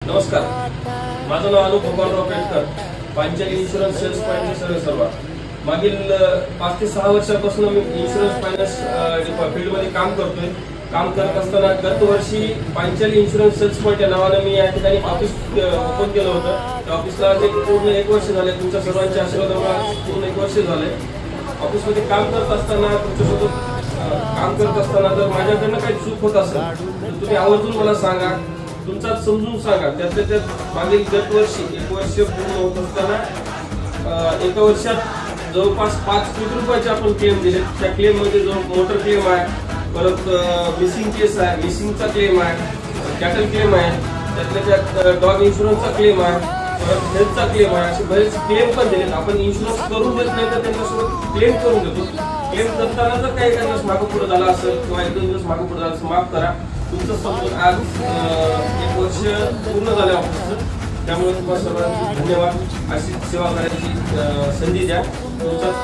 नमस्कार, माझं नाव Anup Bhagwanrao Petkar, Panchali insurance cells पॉइंटचे सर्व मागील 5 ते 6 वर्षापासून मी इन्शुरन्स फायनान्स फील्डमध्ये काम करतोय. काम करत असताना गत वर्षी पांचाली इन्शुरन्स सेल्स पॉइंट या नावाने मी या ठिकाणी ऑफिस ओपन केलं होतं. त्या ऑफिसला पूर्ण 1 वर्ष झाले. तुमच्या सर्वांच्या आशीर्वादामुळे पूर्ण 1 वर्ष झाले. ऑफिसमध्ये काम करत असताना तुमच्यासोबत काम करत असताना जर माझ्याकडनं काही चूक होत असेल तर तुम्ही आवर्जून मला सांगा, तुमचा समजून सांगा. त्यात मागील गत वर्षी 1 वर्ष पूर्ण होत असताना 1 वर्षात जवळपास 5 कोटी रुपयाचे आपण क्लेम दिले. त्या क्लेम मध्ये जो मोटर क्लेम आहे, परत मिसिंग केस आहे, मिसिंगचा क्लेम आहे, कॅटल क्लेम आहे, त्यातल्या त्यात डॉग इन्शुरन्सचा क्लेम आहे, परत हेल्थचा क्लेम आहे, असे बरेच क्लेम पण दिले. आपण इन्शुरन्स करून देत नाही तर त्यांच्यासोबत क्लेम करून देतो. क्लेम करताना जर काही दिवस मागं पुढे झाला असेल किंवा 1-2 दिवस मागं पुढे झाला असेल, माफ करा. तुमचं समजून आज 1 वर्ष पूर्ण झालं ऑफिसचं. त्यामुळे तुम्हाला सर्वांना धन्यवाद. अशी सेवा करायची संधी द्या. तुमचाच